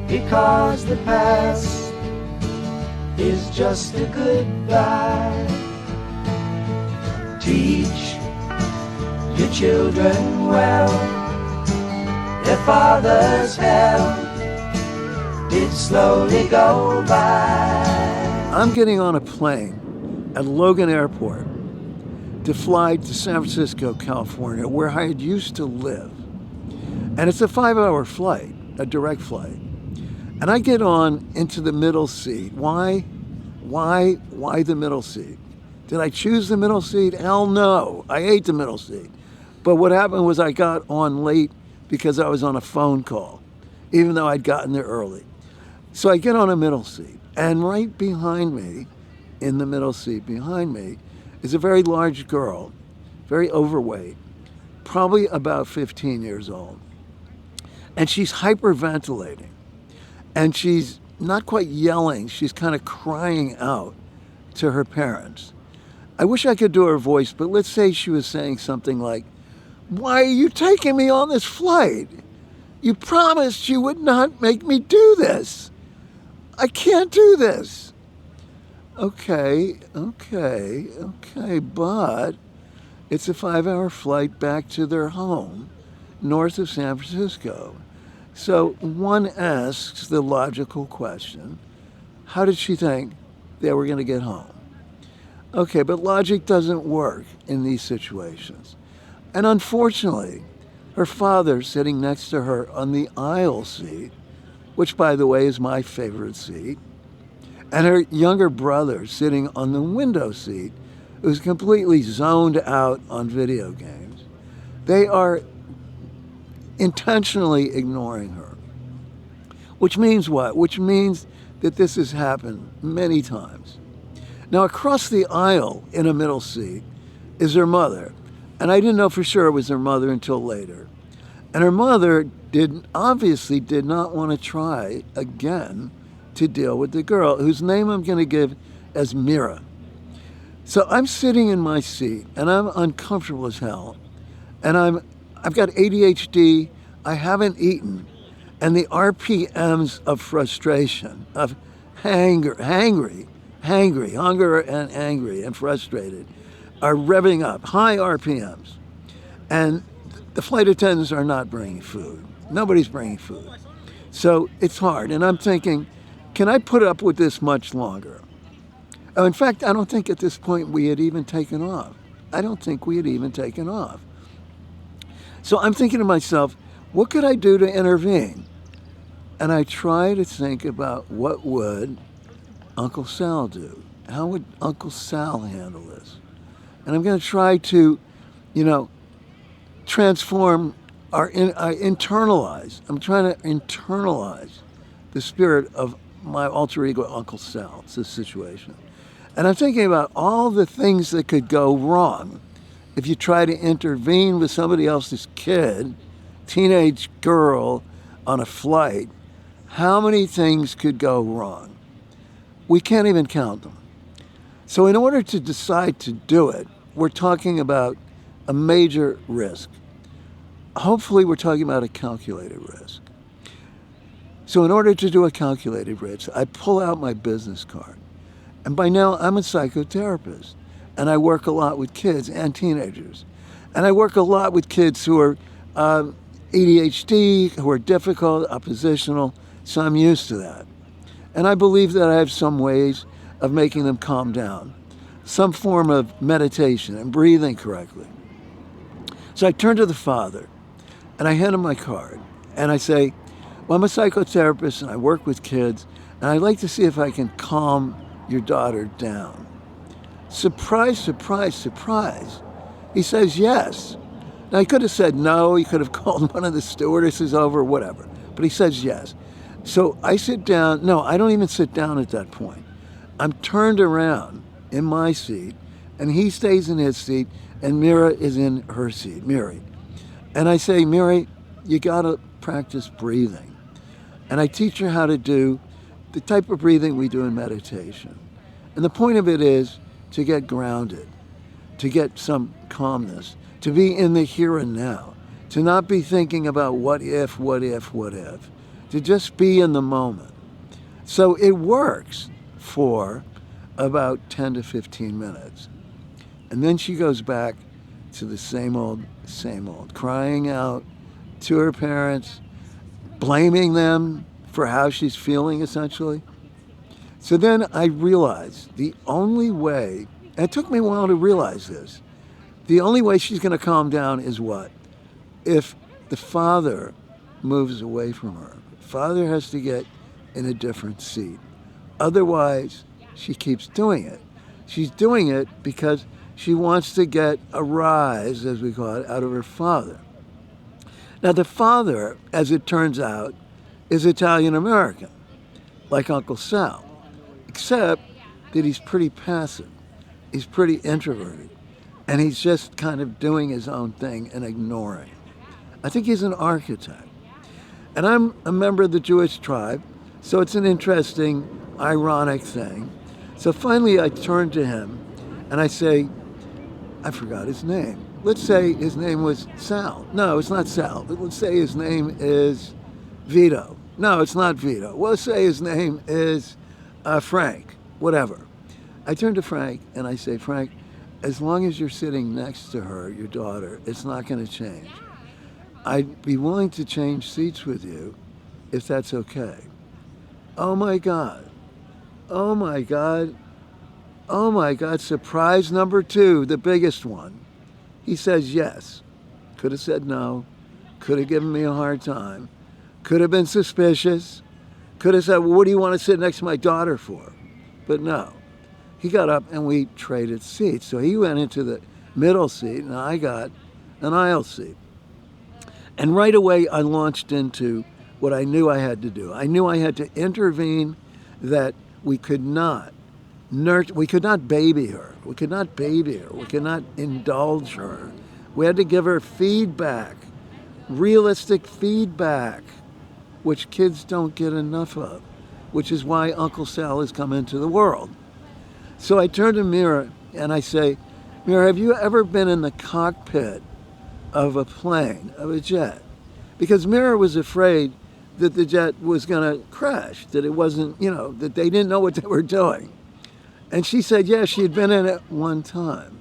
because the past is just a goodbye. Teach your children well, their father's hell did slowly go by. I'm getting on a plane at Logan Airport to fly to San Francisco, California, where I had used to live. And it's a 5-hour flight, a direct flight. And I get on into the middle seat. Why the middle seat? Did I choose the middle seat? Hell no, I hate the middle seat. But what happened was I got on late because I was on a phone call, even though I'd gotten there early. So I get on a middle seat, and right behind me, in the middle seat behind me, is a very large girl, very overweight, probably about 15 years old. And she's hyperventilating. And she's not quite yelling, she's kind of crying out to her parents. I wish I could do her voice, but let's say she was saying something like, "Why are you taking me on this flight? You promised you would not make me do this. I can't do this." Okay, but it's a 5-hour flight back to their home north of San Francisco. So one asks the logical question, how did she think they were going to get home? Okay, but logic doesn't work in these situations. And unfortunately, her father sitting next to her on the aisle seat, which by the way is my favorite seat, and her younger brother sitting on the window seat, who's completely zoned out on video games. They are intentionally ignoring her. Which means what? Which means that this has happened many times. Now, across the aisle in a middle seat is her mother. And I didn't know for sure it was her mother until later. And her mother obviously did not want to try again to deal with the girl, whose name I'm going to give as Mira. So I'm sitting in my seat, and I'm uncomfortable as hell. And I've got ADHD, I haven't eaten, and the RPMs of frustration, of hunger and angry and frustrated, are revving up, high RPMs. And the flight attendants are not bringing food. Nobody's bringing food. So it's hard. And I'm thinking, can I put up with this much longer? In fact, I don't think at this point we had even taken off. So I'm thinking to myself, what could I do to intervene? And I try to think about what would Uncle Sal do? How would Uncle Sal handle this? And I'm going to try to, transform internalize. I'm trying to internalize the spirit of my alter ego, Uncle Sal. It's this situation. And I'm thinking about all the things that could go wrong if you try to intervene with somebody else's kid, teenage girl on a flight. How many things could go wrong? We can't even count them. So in order to decide to do it, we're talking about a major risk. Hopefully we're talking about a calculated risk. So in order to do a calculated risk, I pull out my business card. And by now I'm a psychotherapist, and I work a lot with kids and teenagers. And I work a lot with kids who are ADHD, who are difficult, oppositional, so I'm used to that. And I believe that I have some ways of making them calm down, some form of meditation and breathing correctly. So I turn to the father, and I hand him my card, and I say, well, I'm a psychotherapist, and I work with kids, and I'd like to see if I can calm your daughter down. Surprise, surprise, surprise. He says yes. Now, he could have said no, he could have called one of the stewardesses over, whatever, but he says yes. So I sit down. No, I don't even sit down at that point. I'm turned around in my seat, and he stays in his seat, and Mira is in her seat, Miri. And I say, Miri, you gotta practice breathing. And I teach her how to do the type of breathing we do in meditation. And the point of it is to get grounded, to get some calmness, to be in the here and now, to not be thinking about what if, to just be in the moment. So it works for about 10 to 15 minutes. And then she goes back to the same old, crying out to her parents, blaming them for how she's feeling, essentially. So then I realized the only way, and it took me a while to realize this, the only way she's going to calm down is what? If the father moves away from her. Father has to get in a different seat. Otherwise, she keeps doing it. She's doing it because she wants to get a rise, as we call it, out of her father. Now, the father, as it turns out, is Italian-American, like Uncle Sal, except that he's pretty passive. He's pretty introverted, and he's just kind of doing his own thing and ignoring. I think he's an architect. And I'm a member of the Jewish tribe, so it's an interesting, ironic thing. So finally I turn to him and I say, I forgot his name. Let's say his name was Sal. No, it's not Sal. Let's say his name is Vito. No, it's not Vito. Well, let's say his name is Frank, whatever. I turn to Frank and I say, Frank, as long as you're sitting next to her, your daughter, it's not going to change. I'd be willing to change seats with you if that's okay. Oh my God. Oh my God. Oh my God. Surprise number 2, the biggest one. He says yes. Could have said no. Could have given me a hard time. Could have been suspicious. Could have said, well, what do you want to sit next to my daughter for? But no. He got up and we traded seats. So he went into the middle seat and I got an aisle seat. And right away, I launched into what I knew I had to do. I knew I had to intervene, that we could not we could not baby her. We could not baby her. We could not indulge her. We had to give her feedback, realistic feedback, which kids don't get enough of, which is why Uncle Sal has come into the world. So I turn to Mira and I say, Mira, have you ever been in the cockpit of a plane, of a jet? Because Mira was afraid that the jet was going to crash, that it wasn't, that they didn't know what they were doing. And she said, yeah, she had been in it one time.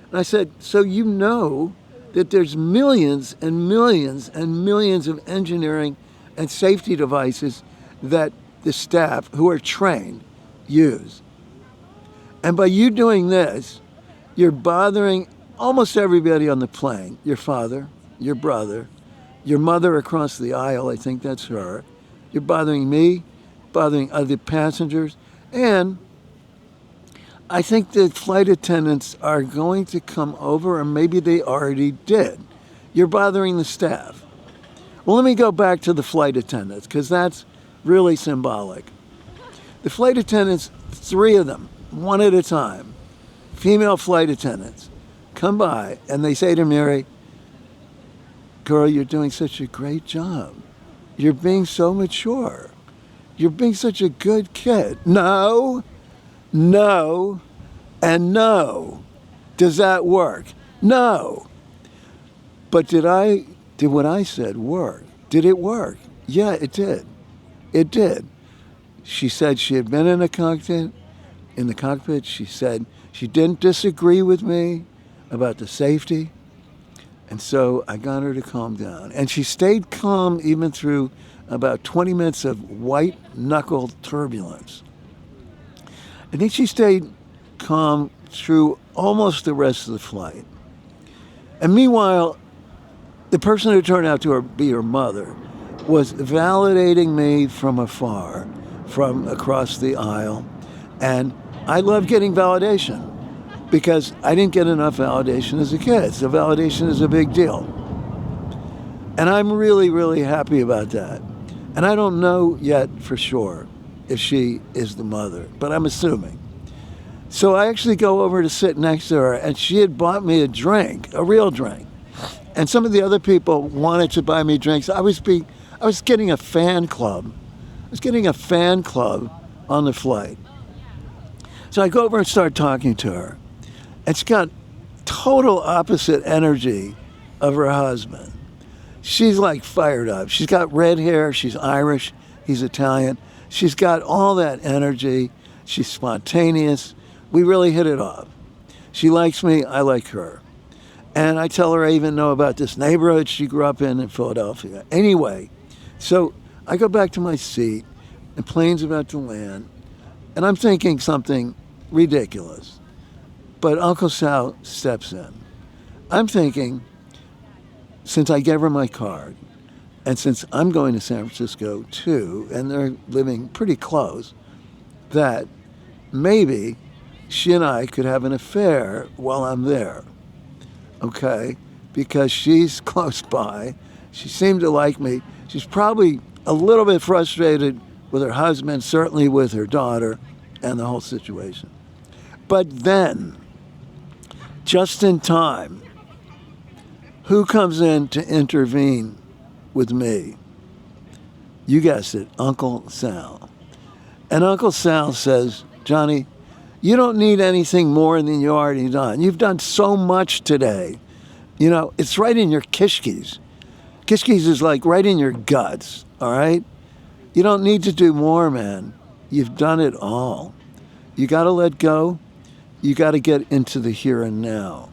And I said, so you know that there's millions and millions and millions of engineering and safety devices that the staff who are trained use. And by you doing this, you're bothering almost everybody on the plane, your father, your brother, your mother across the aisle, I think that's her. You're bothering me, bothering other passengers, and I think the flight attendants are going to come over, or maybe they already did. You're bothering the staff. Well, let me go back to the flight attendants, because that's really symbolic. The flight attendants, 3 of them, one at a time, female flight attendants, come by and they say to Mary, girl, you're doing such a great job. You're being so mature. You're being such a good kid. No, and no. Does that work? No. But did what I said work? Did it work? Yeah, it did. It did. She said she had been in the cockpit. She said she didn't disagree with me about the safety. And so I got her to calm down. And she stayed calm even through about 20 minutes of white-knuckle turbulence. I think she stayed calm through almost the rest of the flight. And meanwhile, the person who turned out to be her mother was validating me from afar, from across the aisle. And I love getting validation, because I didn't get enough validation as a kid. So validation is a big deal. And I'm really, really happy about that. And I don't know yet for sure if she is the mother, but I'm assuming. So I actually go over to sit next to her, and she had bought me a drink, a real drink. And some of the other people wanted to buy me drinks. I was getting a fan club. I was getting a fan club on the flight. So I go over and start talking to her. And she's got total opposite energy of her husband. she's like fired up. She's got red hair. She's Irish. He's Italian. She's got all that energy. She's spontaneous. We really hit it off. She likes me. I like her. And I tell her I even know about this neighborhood she grew up in Philadelphia. Anyway, so I go back to my seat, and plane's about to land, and I'm thinking something ridiculous. But Uncle Sal steps in. I'm thinking, since I gave her my card, and since I'm going to San Francisco too, and they're living pretty close, that maybe she and I could have an affair while I'm there. Okay? Because she's close by. She seemed to like me. She's probably a little bit frustrated with her husband, certainly with her daughter, and the whole situation. But then, just in time, who comes in to intervene with me? You guessed it, Uncle Sal. And Uncle Sal says, Johnny, you don't need anything more than you already done. You've done so much today. You know, it's right in your kishkis. Kishkis is like right in your guts, all right? You don't need to do more, man. You've done it all. You got to let go. You got to get into the here and now.